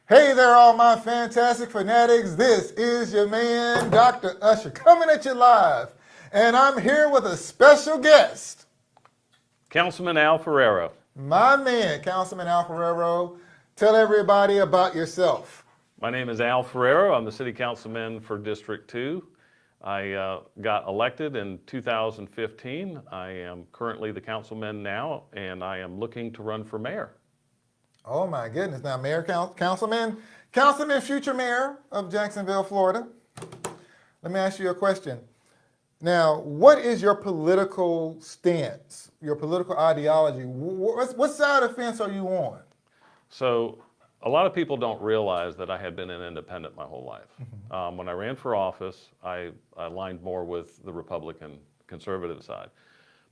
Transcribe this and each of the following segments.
Hey there, all my fantastic fanatics. This is your man, Dr. Usher, coming at you live. And I'm here with a special guest. Councilman Al Ferraro. My man, Councilman Al Ferraro. Tell everybody about yourself. My name is Al Ferraro. I'm the City Councilman for District 2. I got elected in 2015. I am currently the councilman now, and I am looking to run for mayor. Oh my goodness. Now, Councilman, future mayor of Jacksonville, Florida. Let me ask you a question. Now, what is your political stance, your political ideology? What side of the fence are you on? So a lot of people don't realize that I had been an independent my whole life. When I ran for office, I aligned more with the Republican conservative side.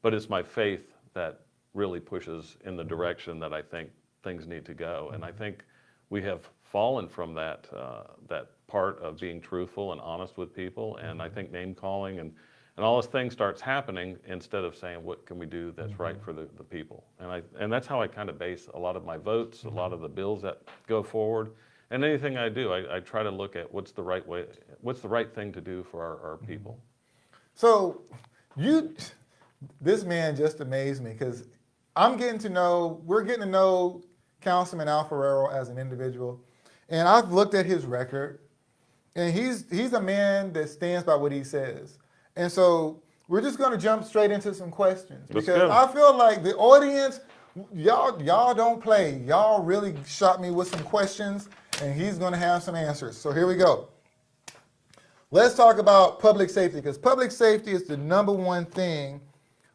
But it's my faith that really pushes in the direction that I think things need to go. And I think we have fallen from that part of being truthful and honest with people. And I think name calling and all this thing starts happening instead of saying, what can we do that's right for the people? And that's how I kind of base a lot of my votes, a lot of the bills that go forward. And anything I do, I try to look at what's the right thing to do for our people. So this man just amazed me because we're getting to know Councilman Al Ferraro as an individual. And I've looked at his record, and he's a man that stands by what he says. And so we're just going to jump straight into some questions because I feel like the audience, y'all don't play. Y'all really shot me with some questions, and he's going to have some answers. So here we go. Let's talk about public safety because public safety is the number one thing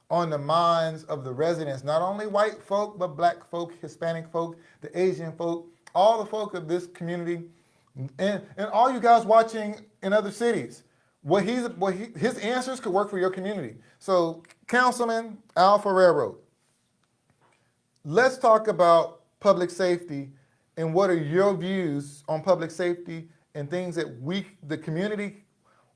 on the minds of the residents, not only white folk, but black folk, Hispanic folk, the Asian folk, all the folk of this community, and all you guys watching in other cities. His answers could work for your community. So, Councilman Al Ferraro, let's talk about public safety and what are your views on public safety and things that the community,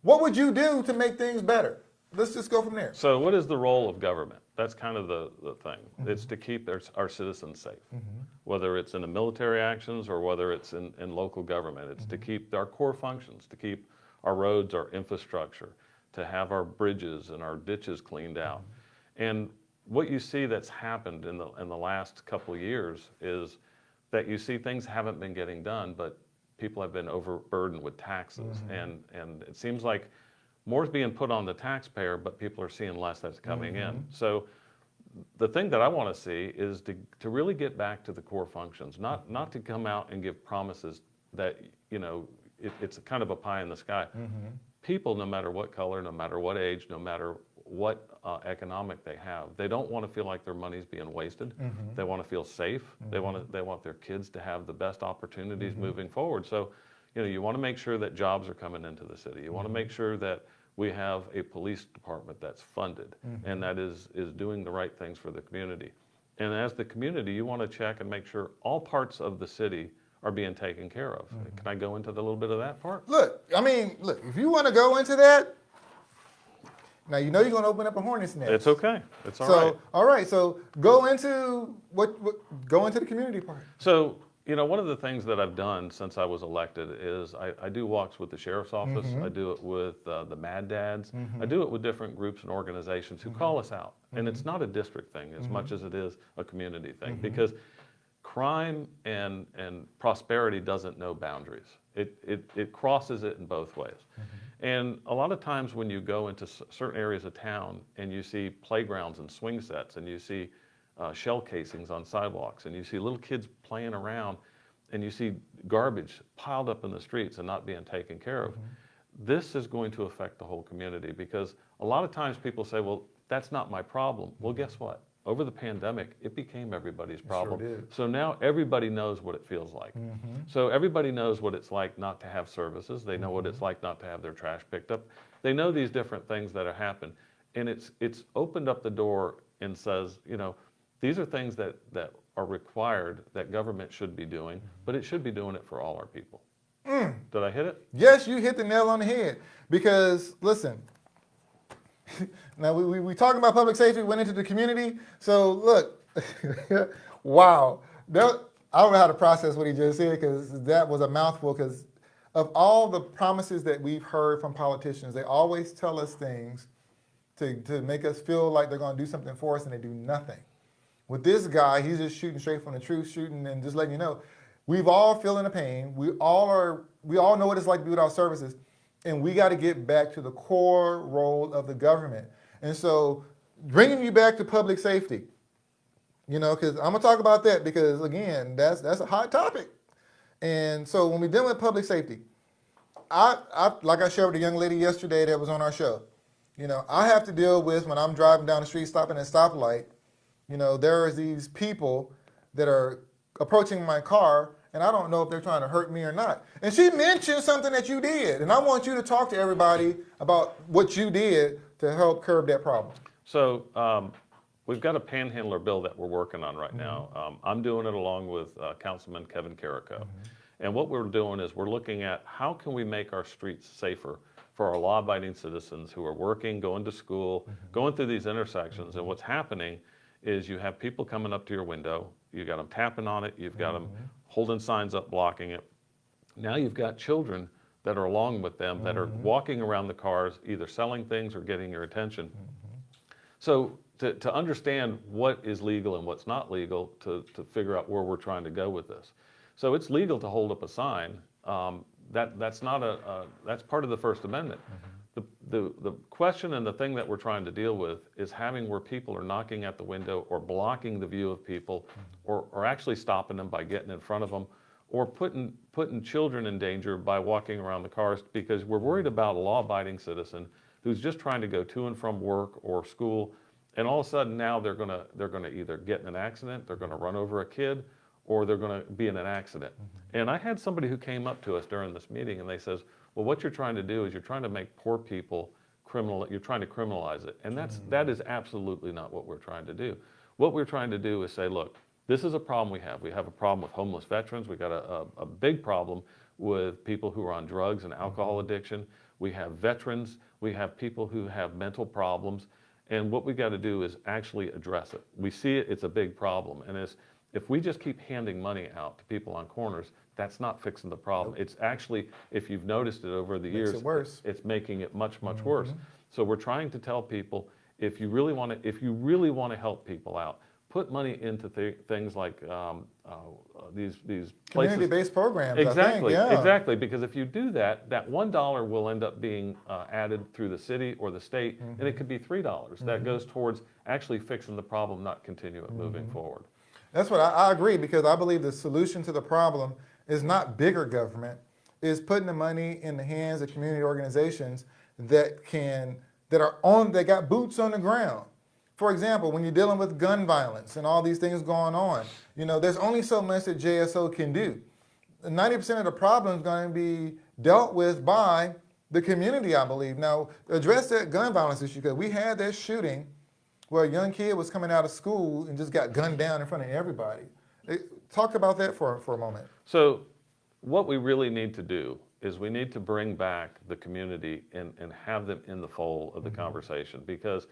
what would you do to make things better? Let's just go from there. So what is the role of government? That's kind of the thing. It's to keep our citizens safe, whether it's in the military actions or whether it's in local government. It's to keep our core functions, to keep our roads, our infrastructure, to have our bridges and our ditches cleaned out. And what you see that's happened in the last couple of years is that you see things haven't been getting done, but people have been overburdened with taxes. And it seems like more is being put on the taxpayer, but people are seeing less that's coming in. So the thing that I want to see is to really get back to the core functions, not to come out and give promises that, it's kind of a pie in the sky. People, no matter what color, no matter what age, no matter what economic they have, they don't want to feel like their money's being wasted. They want to feel safe. They want their kids to have the best opportunities moving forward. So, you want to make sure that jobs are coming into the city. You want to make sure that we have a police department that's funded and that is doing the right things for the community. And as the community, you want to check and make sure all parts of the city are being taken care of. Can I go into a little bit of that part? Look, if you want to go into that, now you're going to open up a hornet's nest. It's okay. It's all right. All right. So go into the community part. So, one of the things that I've done since I was elected is I do walks with the sheriff's office. I do it with the Mad Dads. I do it with different groups and organizations who call us out. And it's not a district thing as much as it is a community thing because crime and prosperity doesn't know boundaries. It crosses it in both ways. And a lot of times when you go into certain areas of town and you see playgrounds and swing sets and you see shell casings on sidewalks and you see little kids playing around and you see garbage piled up in the streets and not being taken care of, this is going to affect the whole community because a lot of times people say, well, that's not my problem. Well, guess what? Over the pandemic, it became everybody's problem. Sure did. So now everybody knows what it feels like. So everybody knows what it's like not to have services. They know what it's like not to have their trash picked up. They know these different things that have happened. And it's opened up the door and says, these are things that are required that government should be doing, but it should be doing it for all our people. Did I hit it? Yes, you hit the nail on the head. Because, listen, now we talking about public safety, went into the community. So, look, wow. I don't know how to process what he just said because that was a mouthful. Because of all the promises that we've heard from politicians, they always tell us things to make us feel like they're going to do something for us, and they do nothing. With this guy, he's just shooting straight from the truth, shooting and just letting you know, we've all feeling the pain. We all know what it's like to be without services, and we got to get back to the core role of the government. And so, bringing you back to public safety, because I'm gonna talk about that because again, that's a hot topic. And so, when we deal with public safety, I like I shared with a young lady yesterday that was on our show. I have to deal with when I'm driving down the street, stopping at a stoplight. There is these people that are approaching my car, and I don't know if they're trying to hurt me or not. And she mentioned something that you did, and I want you to talk to everybody about what you did to help curb that problem. So we've got a panhandler bill that we're working on right now. I'm doing it along with Councilman Kevin Carrico. And what we're doing is we're looking at how can we make our streets safer for our law-abiding citizens who are working, going to school, going through these intersections. And what's happening is you have people coming up to your window, you got them tapping on it, you've got them holding signs up blocking it. Now you've got children that are along with them that are walking around the cars, either selling things or getting your attention. So to understand what is legal and what's not legal, to figure out where we're trying to go with this. So it's legal to hold up a sign. That's not that's part of the First Amendment. The question and the thing that we're trying to deal with is having where people are knocking at the window or blocking the view of people, or actually stopping them by getting in front of them, or putting children in danger by walking around the cars, because we're worried about a law-abiding citizen who's just trying to go to and from work or school, and all of a sudden now they're gonna either get in an accident, they're gonna run over a kid, or they're gonna be in an accident. And I had somebody who came up to us during this meeting and they says, well, what you're trying to do is you're trying to make poor people criminal, you're trying to criminalize it. And that is absolutely not what we're trying to do. What we're trying to do is say, look, this is a problem we have. We have a problem with homeless veterans. We got a big problem with people who are on drugs and alcohol addiction. We have veterans. We have people who have mental problems. And what we got to do is actually address it. We see it, it's a big problem. And if we just keep handing money out to people on corners, that's not fixing the problem. It's actually, if you've noticed it over the years, it's making it much, much worse. So we're trying to tell people, if you really want to help people out, put money into things like these places. Community-based programs. Exactly, I think, exactly. Because if you do that, that $1 will end up being added through the city or the state, and it could be $3. That goes towards actually fixing the problem, not continue it moving forward. That's what I agree, because I believe the solution to the problem is not bigger government, is putting the money in the hands of community organizations that got boots on the ground. For example, when you're dealing with gun violence and all these things going on, there's only so much that JSO can do. 90% of the problem is going to be dealt with by the community, I believe. Now, address that gun violence issue, because we had that shooting where a young kid was coming out of school and just got gunned down in front of everybody. Talk about that for a moment. So what we really need to do is we need to bring back the community and have them in the fold of the conversation, because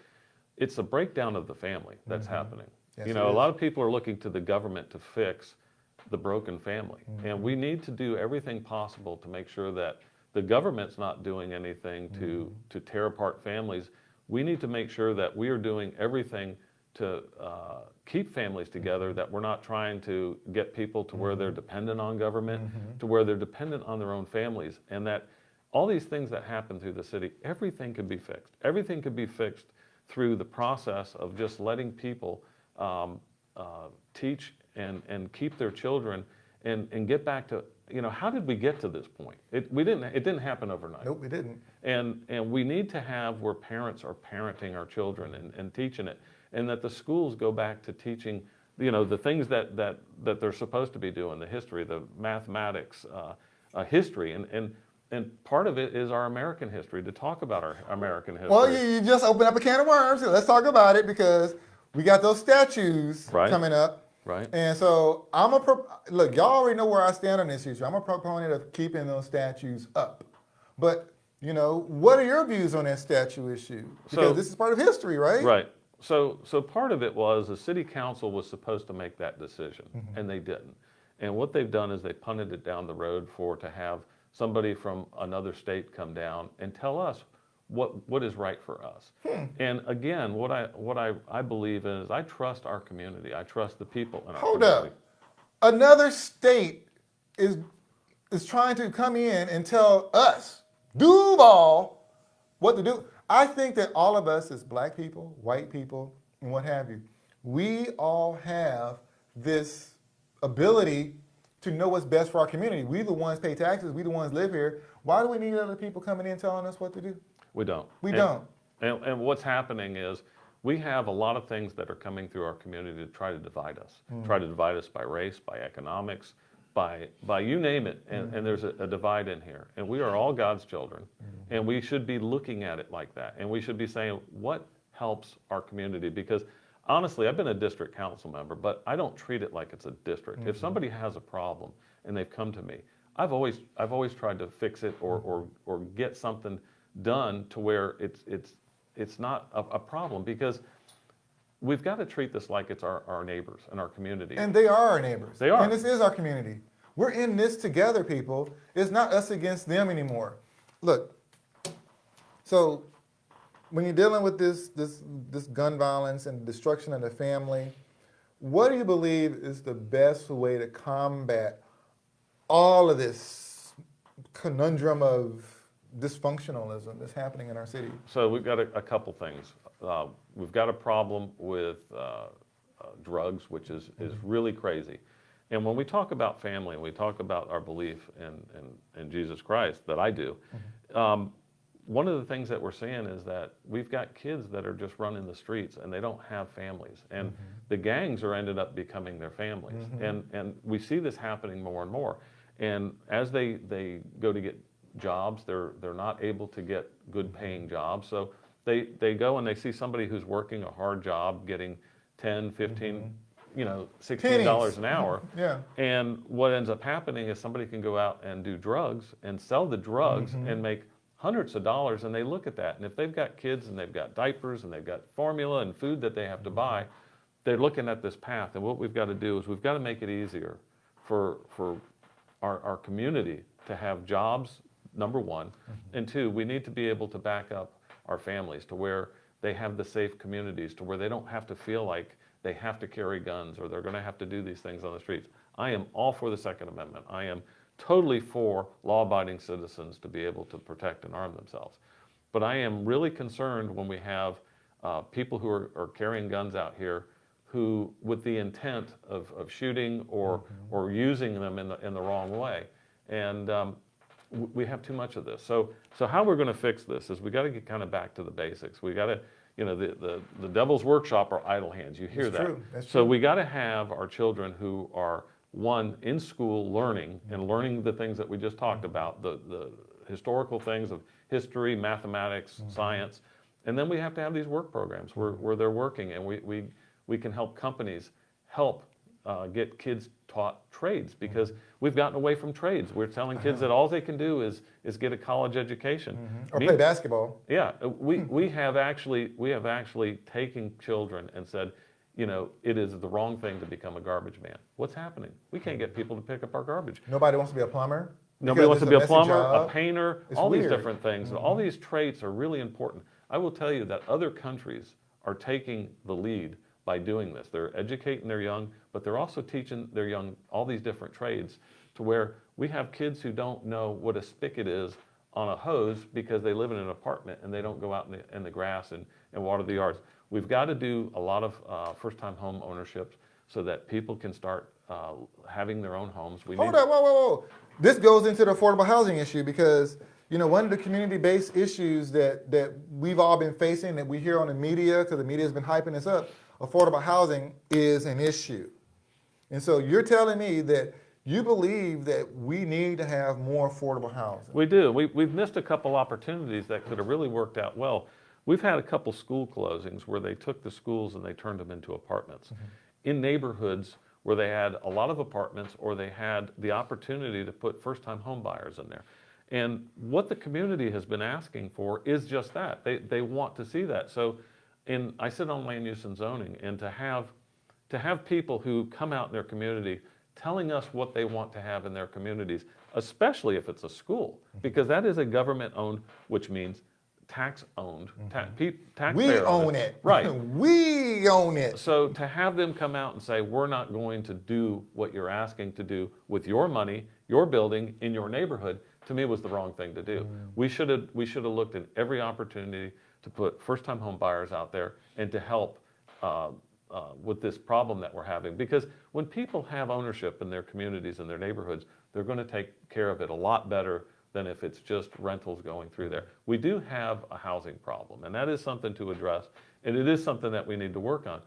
it's a breakdown of the family that's happening. Yes, a lot of people are looking to the government to fix the broken family. And we need to do everything possible to make sure that the government's not doing anything to tear apart families. We need to make sure that we are doing everything to keep families together, that we're not trying to get people to where they're dependent on government, to where they're dependent on their own families, and that all these things that happen through the city, everything could be fixed. Everything could be fixed through the process of just letting people teach and keep their children and get back to, how did we get to this point? It didn't happen overnight. Nope, it didn't. And we need to have where parents are parenting our children and teaching it, and that the schools go back to teaching, the things that they're supposed to be doing, the history, the mathematics, history, and part of it is our American history, to talk about our American history. Well, you just opened up a can of worms. Let's talk about it, because we got those statues coming up. Right. And so look, y'all already know where I stand on this issue. I'm a proponent of keeping those statues up. But, what are your views on that statue issue? Because this is part of history, right? Right. So part of it was the city council was supposed to make that decision, and they didn't. And what they've done is they punted it down the road to have somebody from another state come down and tell us what is right for us. And again, what I believe in is I trust our community. I trust the people in our Hold community. up. Another state is trying to come in and tell us, Duval, what to do. I think that all of us as black people, white people, and what have you, we all have this ability to know what's best for our community. We the ones pay taxes. We the ones live here. Why do we need other people coming in telling us what to do? We don't. We don't. And what's happening is we have a lot of things that are coming through our community to try to divide us. Try to divide us by race, by economics, by you name it. And there's a divide in here. And we are all God's children. And we should be looking at it like that. And we should be saying, what helps our community? Because honestly, I've been a district council member, but I don't treat it like it's a district. If somebody has a problem and they've come to me, I've always tried to fix it or get something done to where it's not a problem, because we've got to treat this like it's our neighbors and our community. And they are our neighbors. They are. And this is our community. We're in this together, people. It's not us against them anymore. Look, so when you're dealing with this gun violence and destruction of the family, what do you believe is the best way to combat all of this conundrum of dysfunctionalism that's happening in our city? So we've got a couple things. We've got a problem with drugs, which is really crazy. And when we talk about family and we talk about our belief in Jesus Christ, that I do, one of the things that we're seeing is that we've got kids that are just running the streets and they don't have families. And the gangs are ended up becoming their families. And we see this happening more and more. And as they go to get jobs, they're not able to get good paying jobs. So they go and they see somebody who's working a hard job getting 10, 15, $16 an hour. Yeah. And what ends up happening is somebody can go out and do drugs and sell the drugs and make hundreds of dollars, and they look at that. And if they've got kids and they've got diapers and they've got formula and food that they have to buy, they're looking at this path. And what we've got to do is we've got to make it easier for our community to have jobs, number one. And two, we need to be able to back up our families to where they have the safe communities, to where they don't have to feel like they have to carry guns or they're going to have to do these things on the streets. I am all for the Second Amendment. I am totally for law-abiding citizens to be able to protect and arm themselves. But I am really concerned when we have people who are carrying guns out here who, with the intent of shooting or using them in the wrong way. And we have too much of this. So how we're going to fix this is we got to get kind of back to the basics. We got to, the devil's workshop are idle hands. You hear that. That's So true. we got to have our children who are, one, in school learning and learning the things that we just talked about, the historical things of history, mathematics, science. And then we have to have these work programs where they're working, and we can help companies help get kids taught trades, because we've gotten away from trades. We're telling kids that all they can do is get a college education. Or play basketball. Yeah, we have actually taken children and said, it is the wrong thing to become a garbage man. What's happening? We can't get people to pick up our garbage. Nobody wants to be a plumber. Nobody wants to be a messy plumber, job. a painter, It's all these weird. different things. And all these traits are really important. I will tell you that other countries are taking the lead by doing this. They're educating their young, but they're also teaching their young all these different trades, to where we have kids who don't know what a spigot is on a hose because they live in an apartment and they don't go out in the grass and water the yards. We've got to do a lot of first-time home ownership so that people can start having their own homes. Hold up, whoa. This goes into the affordable housing issue because, one of the community-based issues that we've all been facing, that we hear on the media, because the media has been hyping this up, affordable housing is an issue. And so you're telling me that you believe that we need to have more affordable housing. We do. We've missed a couple opportunities that could have really worked out well. We've had a couple school closings where they took the schools and they turned them into apartments in neighborhoods where they had a lot of apartments, or they had the opportunity to put first-time home buyers in there. And what the community has been asking for is just that. They want to see that. So I sit on land use and zoning, and to have people who come out in their community telling us what they want to have in their communities, especially if it's a school, because that is a government-owned, which means tax-owned, We taxpayer own it. Right. We own it. So to have them come out and say, we're not going to do what you're asking to do with your money, your building, in your neighborhood, to me was the wrong thing to do. We should have looked at every opportunity to put first-time home buyers out there and to help with this problem that we're having. Because when people have ownership in their communities and their neighborhoods, they're going to take care of it a lot better than if it's just rentals going through there. We do have a housing problem, and that is something to address, and it is something that we need to work on.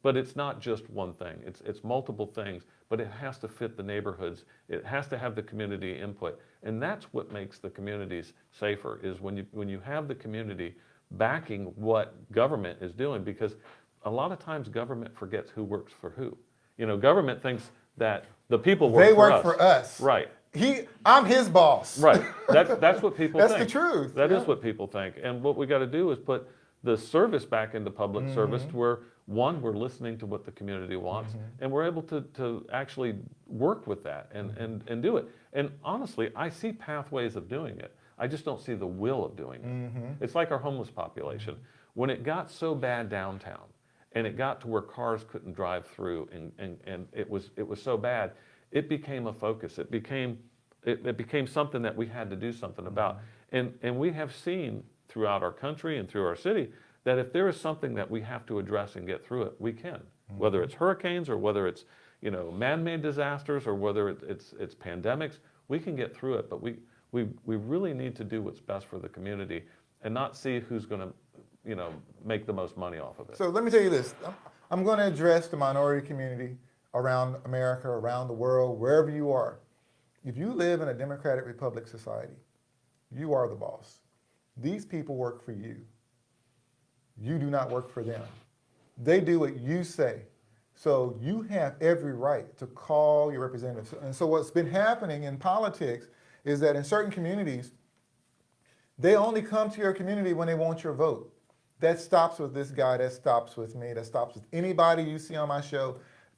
But it's not just one thing, it's multiple things, but it has to fit the neighborhoods, it has to have the community input, and that's what makes the communities safer, is when you have the community backing what government is doing, because a lot of times government forgets who works for who. You know, government thinks that the people work They for work us. for us. Right. I'm his boss. Right. That's what people That's think. the truth. That is Yeah. what people think. And what we got to do is put the service back into public service to where, one, we're listening to what the community wants, and we're able to actually work with that and do it. And honestly, I see pathways of doing it. I just don't see the will of doing it. It's like our homeless population. When it got so bad downtown, and it got to where cars couldn't drive through, and it was so bad, it became a focus. It became something that we had to do something about. And we have seen throughout our country and through our city that if there is something that we have to address and get through it, we can. Whether it's hurricanes or whether it's, you know, man-made disasters or whether it's pandemics, we can get through it. But we really need to do what's best for the community and not see who's going to, you know, make the most money off of it. So let me tell you this. I'm going to address the minority community around America, around the world, wherever you are. If you live in a democratic republic society, you are the boss. These people work for you. You do not work for them. They do what you say. So you have every right to call your representatives. And so what's been happening in politics is that in certain communities, they only come to your community when they want your vote. That stops with this guy, that stops with me, that stops with anybody you see on my show.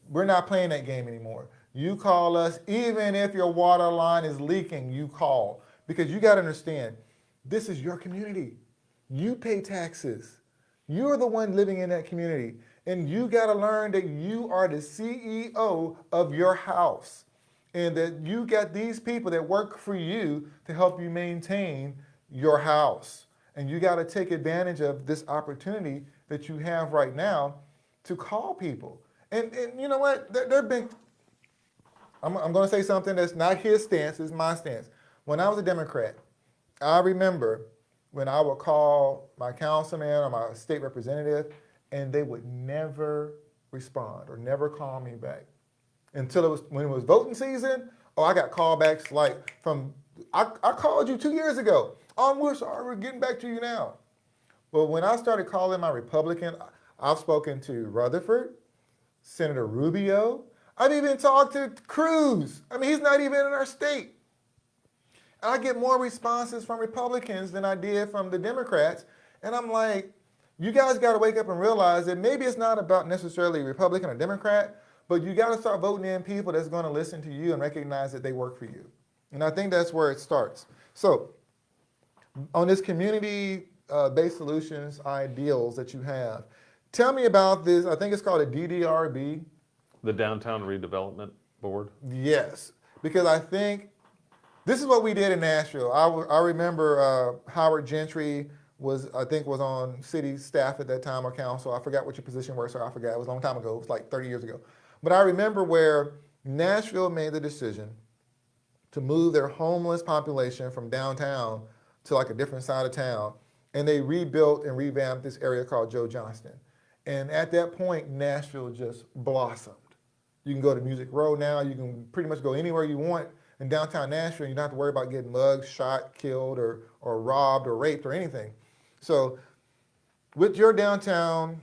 We're not playing that game anymore. You call us, even if your water line is leaking, you call. Because you got to understand, this is your community. You pay taxes. You're the one living in that community. And you got to learn that you are the CEO of your house. And that you got these people that work for you to help you maintain your house. And you got to take advantage of this opportunity that you have right now to call people. And you know what? There been. I'm going to say something that's not his stance, it's my stance. When I was a Democrat, I remember when I would call my councilman or my state representative, and they would never respond or never call me back until when it was voting season. Oh, I got callbacks like from, I called you 2 years ago. Oh, we're sorry, we're getting back to you now. Well, when I started calling my Republican, I've spoken to Rutherford, Senator Rubio. I've even talked to Cruz. I mean, he's not even in our state. I get more responses from Republicans than I did from the Democrats. And I'm like, you guys got to wake up and realize that maybe it's not about necessarily Republican or Democrat, but you got to start voting in people that's going to listen to you and recognize that they work for you. And I think that's where it starts. So on this community-based solutions ideals that you have, tell me about this. I think it's called a DDRB. The Downtown Redevelopment Board? Yes, because I think this is what we did in Nashville. I remember Howard Gentry was on city staff at that time or council. I forgot what your position was, sir. I forgot. It was a long time ago. It was like 30 years ago. But I remember where Nashville made the decision to move their homeless population from downtown to like a different side of town. And they rebuilt and revamped this area called Joe Johnston. And at that point, Nashville just blossomed. You can go to Music Row now. You can pretty much go anywhere you want in downtown Nashville. You don't have to worry about getting mugged, shot, killed, or robbed, or raped, or anything. So with your downtown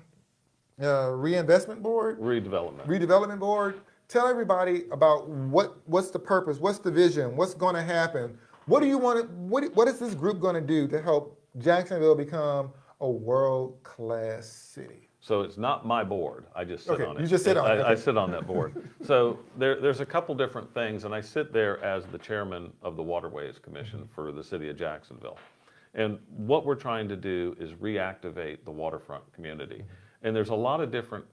redevelopment board, tell everybody about what's the purpose, what's the vision, what's going to happen. What do you want? What is this group going to do to help Jacksonville become a world-class city? So it's not my board. I just sit Okay, on it. you just sit on it, I okay. sit on that board. So there's a couple different things, and I sit there as the chairman of the Waterways Commission for the city of Jacksonville. And what we're trying to do is reactivate the waterfront community. And there's a lot of different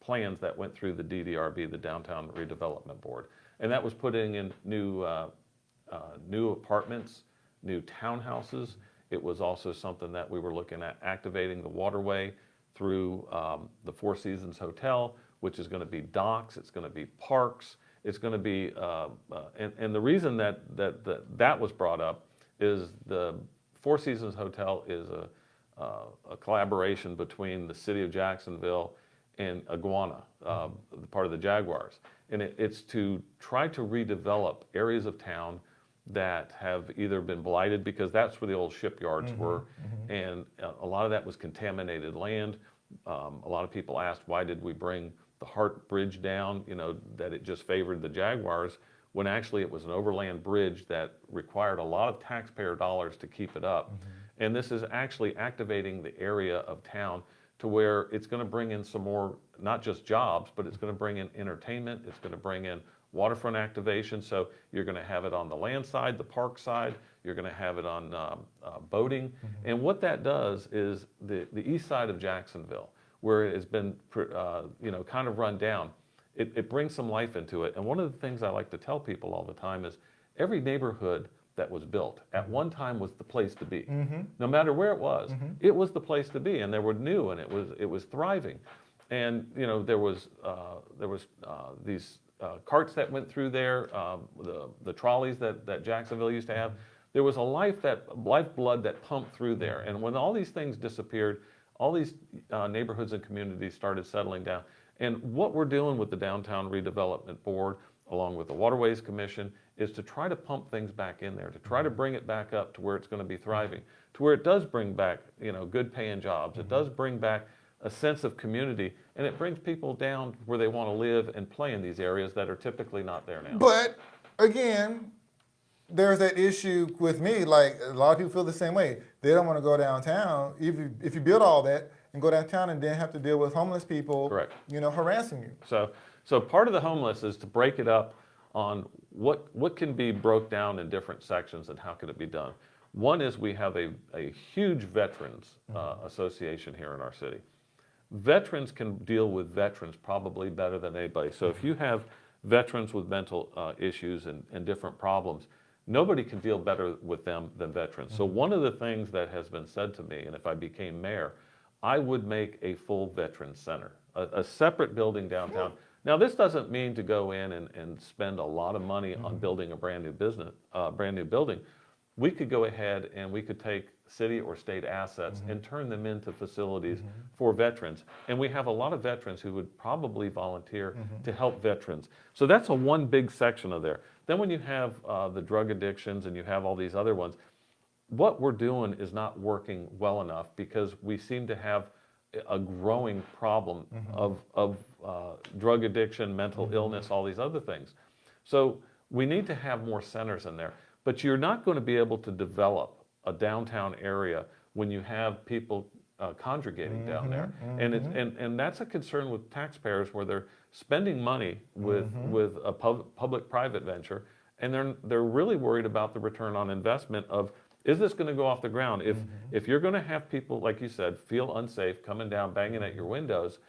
plans that went through the DDRB, the Downtown Redevelopment Board. And that was putting in new apartments, new townhouses. It was also something that we were looking at activating the waterway through the Four Seasons Hotel, which is going to be docks, it's going to be parks, it's going to be, and the reason that was brought up is the Four Seasons Hotel is a collaboration between the city of Jacksonville and Iguana, part of the Jaguars. And it's to try to redevelop areas of town that have either been blighted, because that's where the old shipyards were, and a lot of that was contaminated land. A lot of people asked, why did we bring the Hart Bridge down, that it just favored the Jaguars, when actually it was an overland bridge that required a lot of taxpayer dollars to keep it up. And this is actually activating the area of town to where it's going to bring in some more, not just jobs, but it's going to bring in entertainment, it's going to bring in waterfront activation. So you're going to have it on the land side, the park side, you're going to have it on boating. And what that does is the east side of Jacksonville, where it has been kind of run down, it brings some life into it. And one of the things I like to tell people all the time is every neighborhood that was built at one time was the place to be. No matter where it was the place to be, and they were new, and it was thriving. And there was these carts that went through there, the trolleys that Jacksonville used to have. There was a lifeblood that pumped through there. And when all these things disappeared, all these neighborhoods and communities started settling down. And what we're doing with the Downtown Redevelopment Board, along with the Waterways Commission, is to try to pump things back in there, to try to bring it back up to where it's going to be thriving, to where it does bring back, good paying jobs. It does bring back a sense of community, and it brings people down where they want to live and play in these areas that are typically not there now. But again, there's that issue with me, like a lot of people feel the same way. They don't want to go downtown. If you build all that and go downtown and then have to deal with homeless people, Correct. Harassing you. So part of the homeless is to break it up on what can be broke down in different sections and how can it be done. One is we have a huge veterans association here in our city. Veterans can deal with veterans probably better than anybody. So if you have veterans with mental issues and different problems, nobody can deal better with them than veterans. So one of the things that has been said to me, and if I became mayor, I would make a full veterans center, a separate building downtown. Now, this doesn't mean to go in and spend a lot of money on building a brand new building. We could go ahead and we could take city or state assets and turn them into facilities for veterans. And we have a lot of veterans who would probably volunteer to help veterans. So that's one big section of there. Then when you have the drug addictions and you have all these other ones, what we're doing is not working well enough, because we seem to have a growing problem of drug addiction, mental illness, all these other things. So we need to have more centers in there. But you're not going to be able to develop a downtown area when you have people congregating down there. And that's a concern with taxpayers, where they're spending money with a public-private venture, and they're really worried about the return on investment of, is this going to go off the ground? If you're going to have people, like you said, feel unsafe, coming down, banging at your windows,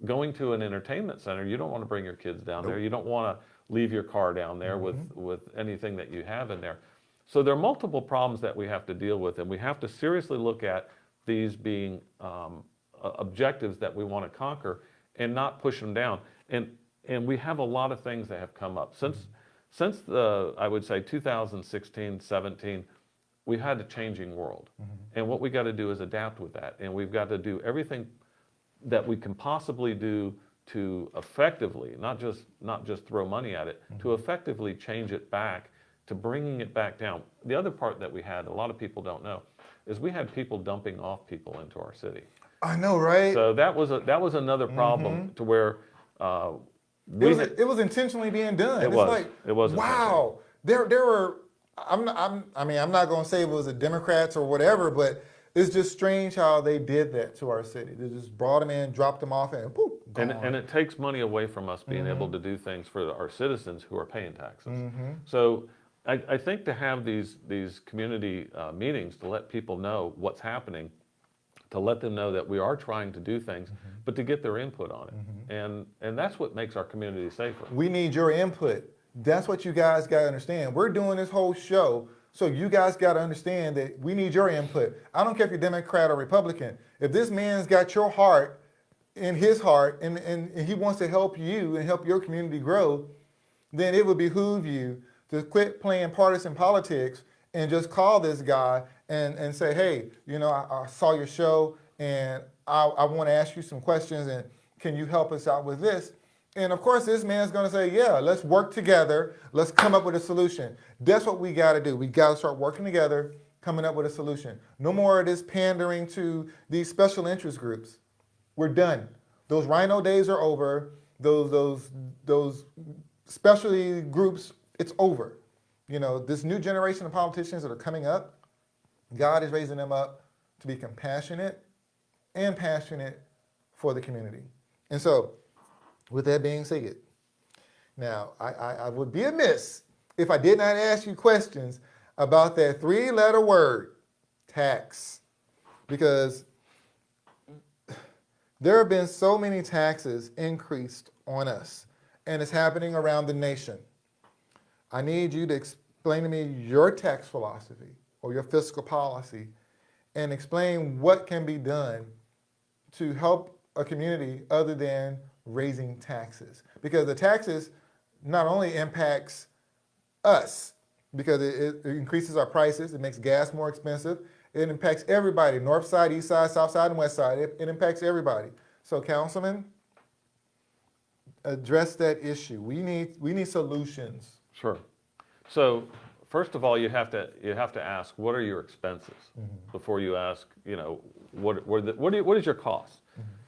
going to an entertainment center, you don't want to bring your kids down there. You don't want to leave your car down there with anything that you have in there. So there are multiple problems that we have to deal with, and we have to seriously look at these being objectives that we want to conquer and not push them down. And we have a lot of things that have come up. Since I would say 2016, 17, we've had a changing world. And what we got to do is adapt with that. And we've got to do everything that we can possibly do to effectively, not just throw money at it, to effectively change it back, to bringing it back down. The other part that we had, a lot of people don't know, is we had people dumping off people into our city. I know, right? So that was another problem, to where it was intentionally being done. It was wow. There were. I'm not going to say it was the Democrats or whatever, but it's just strange how they did that to our city. They just brought them in, dropped them off, and poof, gone. And it takes money away from us being able to do things for our citizens who are paying taxes. Mm-hmm. So I think to have these community meetings to let people know what's happening, to let them know that we are trying to do things, but to get their input on it. And that's what makes our community safer. We need your input. That's what you guys got to understand. We're doing this whole show, so you guys got to understand that we need your input. I don't care if you're Democrat or Republican. If this man's got your heart in his heart and he wants to help you and help your community grow, then it would behoove you to quit playing partisan politics and just call this guy and say, hey, you know, I saw your show and I want to ask you some questions and can you help us out with this? And of course, this man's going to say, yeah, let's work together. Let's come up with a solution. That's what we got to do. We got to start working together, coming up with a solution. No more of this pandering to these special interest groups. We're done. Those rhino days are over. Those specialty groups, it's over. You know, this new generation of politicians that are coming up, God is raising them up to be compassionate and passionate for the community. And so, with that being said, now I would be amiss if I did not ask you questions about that 3-letter word, tax. Because there have been so many taxes increased on us, and it's happening around the nation. I need you to explain to me your tax philosophy or your fiscal policy and explain what can be done to help a community other than raising taxes. Because the taxes not only impacts us, because it increases our prices, it makes gas more expensive, it impacts everybody, north side, east side, south side, and west side. It impacts everybody. So, Councilman, address that issue. We need solutions. Sure. So first of all, you have to ask, what are your expenses before you ask, you know, what is your cost?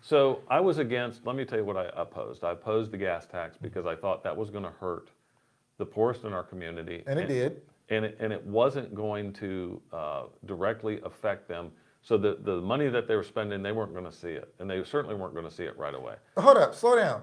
So I was against. Let me tell you what I opposed. I opposed the gas tax because I thought that was going to hurt the poorest in our community, And it did. and it wasn't going to directly affect them. So the money that they were spending, they weren't going to see it, and they certainly weren't going to see it right away. Hold up, slow down.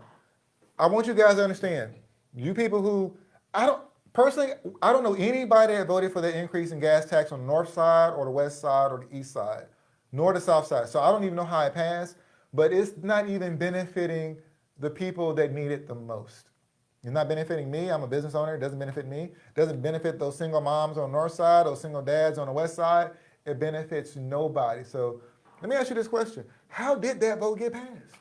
I want you guys to understand. You people who I don't know anybody that voted for the increase in gas tax on the north side or the west side or the east side, nor the south side. So I don't even know how it passed, but it's not even benefiting the people that need it the most. It's not benefiting me. I'm a business owner. It doesn't benefit me. It doesn't benefit those single moms on the north side, those single dads on the west side. It benefits nobody. So let me ask you this question. How did that vote get passed?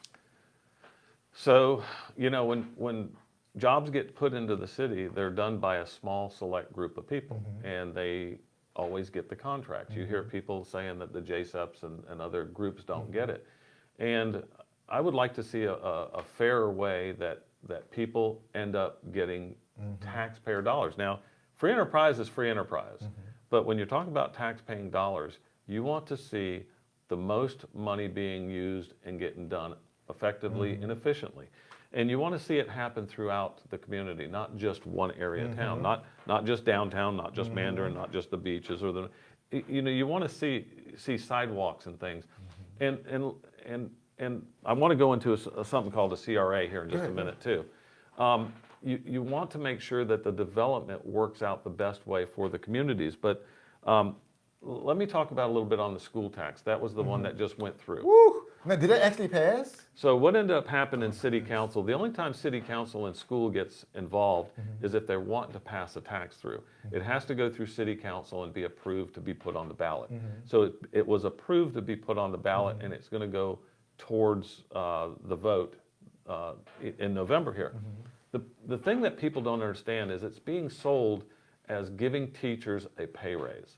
So, you know, when jobs get put into the city, they're done by a small select group of people, and they always get the contracts. You hear people saying that the JSEPs and other groups don't get it. And I would like to see a fairer way that people end up getting taxpayer dollars. Now, free enterprise is free enterprise, but when you're talking about tax-paying dollars, you want to see the most money being used and getting done effectively and efficiently. And you want to see it happen throughout the community, not just one area of town, not just downtown, not just Mandarin, not just the beaches or the, you know, you want to see sidewalks and things. And I want to go into something called a CRA here in just a minute too. You want to make sure that the development works out the best way for the communities. But let me talk about a little bit on the school tax. That was the one that just went through. Woo! Now, did it actually pass? So what ended up happening in city council, the only time city council and school gets involved is if they're wanting to pass a tax through. It has to go through city council and be approved to be put on the ballot. So it was approved to be put on the ballot, and it's going to go towards the vote in November here. The thing that people don't understand is it's being sold as giving teachers a pay raise.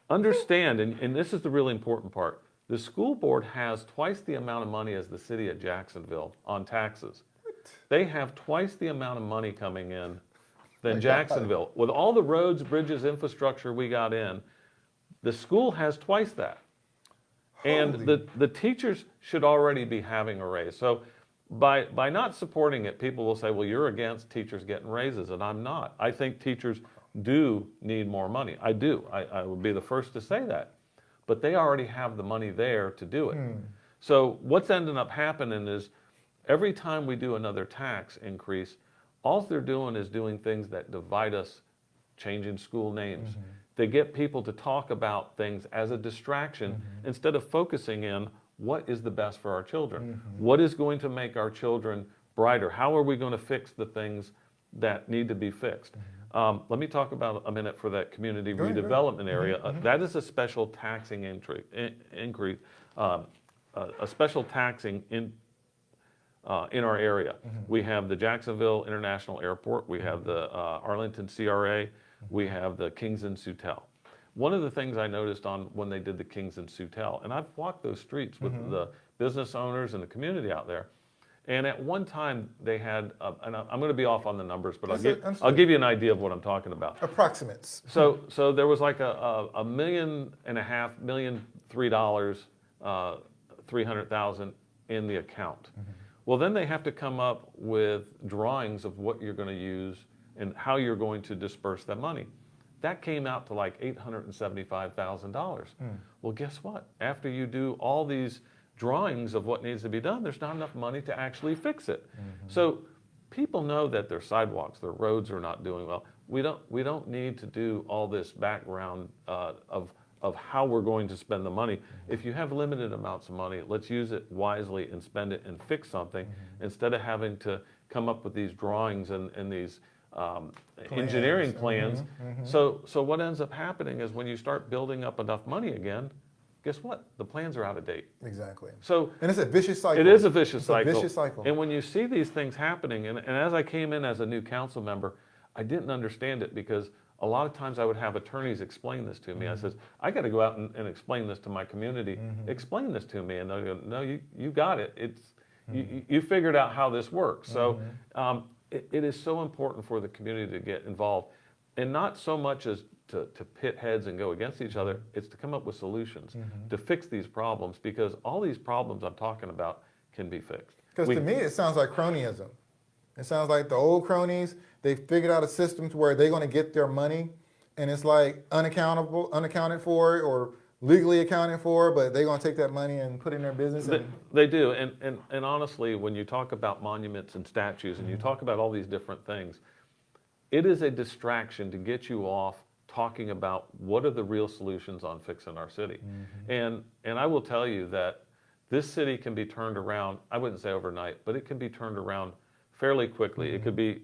Understand, and this is the really important part, the school board has twice the amount of money as the city of Jacksonville on taxes. They have twice the amount of money coming in than Jacksonville. With all the roads, bridges, infrastructure we got in, the school has twice that. And the teachers should already be having a raise. So by not supporting it, people will say, well, you're against teachers getting raises, and I'm not. I think teachers do need more money. I do. I would be the first to say that. but they already have the money there to do it. So what's ending up happening is every time we do another tax increase, all they're doing is doing things that divide us, changing school names. They get people to talk about things as a distraction instead of focusing in what is the best for our children. What is going to make our children brighter? How are we going to fix the things that need to be fixed? Let me talk about a minute for that community redevelopment area. That is a special taxing increase, a special taxing in our area. We have the Jacksonville International Airport, we have the Arlington CRA, we have the Kings and Soutel. One of the things I noticed on when they did the Kings and Soutel, and I've walked those streets with the business owners and the community out there, and at one time they had, and I'm going to be off on the numbers, but I'll give you an idea of what I'm talking about. Approximates. So there was like $1.5 million, $300,000 in the account. Well, then they have to come up with drawings of what you're going to use and how you're going to disperse that money. That came out to like $875,000. Well, guess what? After you do all these drawings of what needs to be done, there's not enough money to actually fix it. So people know that their sidewalks, their roads are not doing well. We don't need to do all this background of how we're going to spend the money. If you have limited amounts of money, let's use it wisely and spend it and fix something instead of having to come up with these drawings and these engineering plans. So what ends up happening is when you start building up enough money again, guess what? The plans are out of date. Exactly. So and it's a vicious cycle. It is a vicious cycle. A vicious cycle. And when you see these things happening, and as I came in as a new council member, I didn't understand it because a lot of times I would have attorneys explain this to me. I says, I got to go out and explain this to my community. Explain this to me. And they'll go, no, you got it. It's you figured out how this works. So it is so important for the community to get involved, and not so much as to pit heads and go against each other. It's to come up with solutions to fix these problems, because all these problems I'm talking about can be fixed. Because to me, it sounds like cronyism. It sounds like the old cronies, they figured out a system to where they're going to get their money, and it's like unaccounted for, or legally accounted for, but they're going to take that money and put it in their business. They do, and honestly, when you talk about monuments and statues, and you talk about all these different things, it is a distraction to get you off talking about what are the real solutions on fixing our city. And I will tell you that this city can be turned around, I wouldn't say overnight, but it can be turned around fairly quickly. It could be,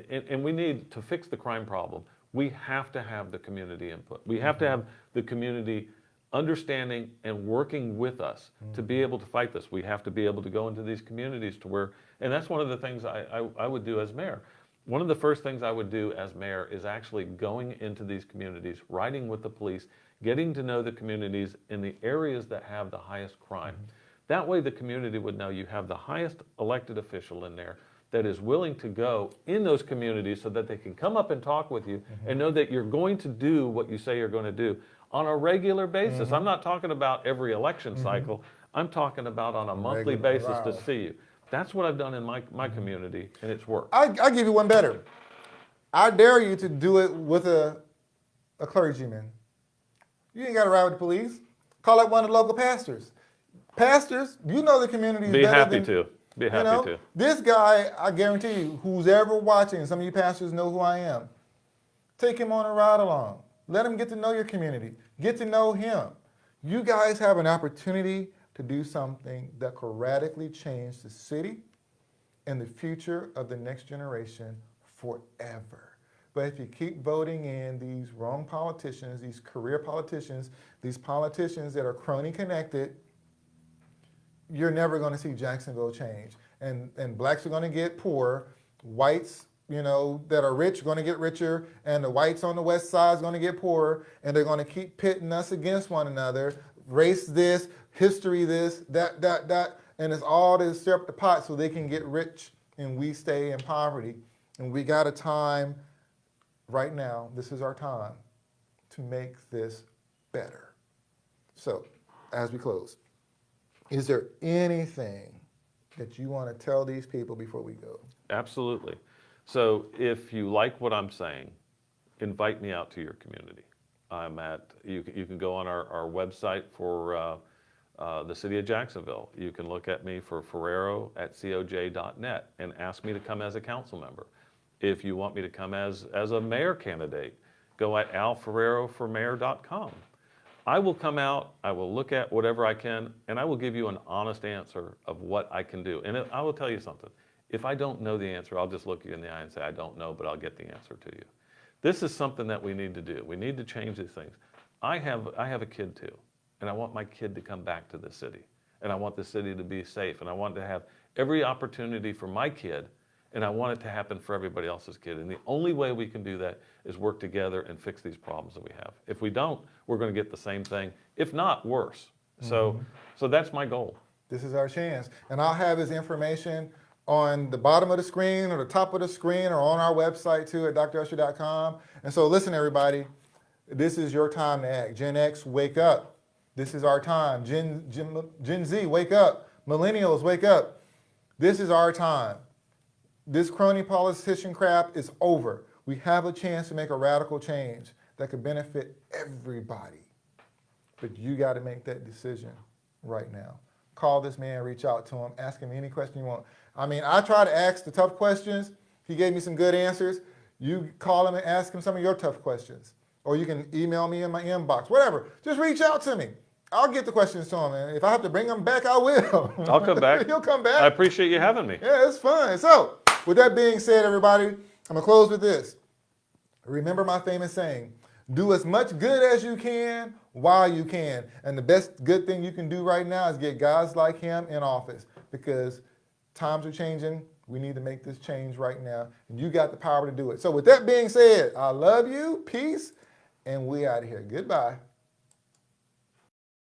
and we need to fix the crime problem. We have to have the community input. We have to have the community understanding and working with us to be able to fight this. We have to be able to go into these communities to where, and that's one of the things I would do as mayor. One of the first things I would do as mayor is actually going into these communities, riding with the police, getting to know the communities in the areas that have the highest crime. That way the community would know you have the highest elected official in there that is willing to go in those communities so that they can come up and talk with you and know that you're going to do what you say you're going to do on a regular basis. I'm not talking about every election cycle. I'm talking about on a monthly basis to see you. That's what I've done in my community, and it's worked. I'll give you one better. I dare you to do it with a clergyman. You ain't got to ride with the police. Call up one of the local pastors. Pastors, you know the community. Be happy to. Be happy to. This guy, I guarantee you, who's ever watching, some of you pastors know who I am. Take him on a ride along. Let him get to know your community. Get to know him. You guys have an opportunity to do something that could radically change the city and the future of the next generation forever. But if you keep voting in these wrong politicians, these career politicians, these politicians that are crony connected, you're never going to see Jacksonville change. And blacks are going to get poor, whites, that are rich are going to get richer, and the whites on the west side is going to get poorer, and they're going to keep pitting us against one another. Race this, history this, that, and it's all to stir up the pot so they can get rich and we stay in poverty. And we got a time right now, this is our time, to make this better. So, as we close, is there anything that you want to tell these people before we go? Absolutely. So if you like what I'm saying, invite me out to your community. You can go on our website for the city of Jacksonville. You can look at me for Ferraro at coj.net and ask me to come as a council member. If you want me to come as a mayor candidate, go at alferraroformayor.com. I will come out, I will look at whatever I can, and I will give you an honest answer of what I can do. And I will tell you something. If I don't know the answer, I'll just look you in the eye and say, I don't know, but I'll get the answer to you. This is something that we need to do. We need to change these things. I have a kid too, and I want my kid to come back to the city. And I want the city to be safe, and I want to have every opportunity for my kid, and I want it to happen for everybody else's kid. And the only way we can do that is work together and fix these problems that we have. If we don't, we're going to get the same thing, if not worse. So that's my goal. This is our chance. And I'll have his information on the bottom of the screen or the top of the screen or on our website too at drusher.com. And so listen, everybody, this is your time to act. Gen X, wake up. This is our time. Gen Z, wake up. Millennials, wake up. This is our time. This crony politician crap is over. We have a chance to make a radical change that could benefit everybody. But you got to make that decision right now. Call this man, reach out to him, ask him any question you want. I mean, I try to ask the tough questions. He gave me some good answers. You call him and ask him some of your tough questions. Or you can email me in my inbox, whatever. Just reach out to me. I'll get the questions to him, and if I have to bring them back, I will. I'll come back. You'll come back. I appreciate you having me. Yeah, it's fun. So, with that being said, everybody, I'm going to close with this. Remember my famous saying, do as much good as you can while you can. And the best good thing you can do right now is get guys like him in office, because times are changing. We need to make this change right now, and you got the power to do it. So with that being said, I love you, peace, and we out of here. Goodbye.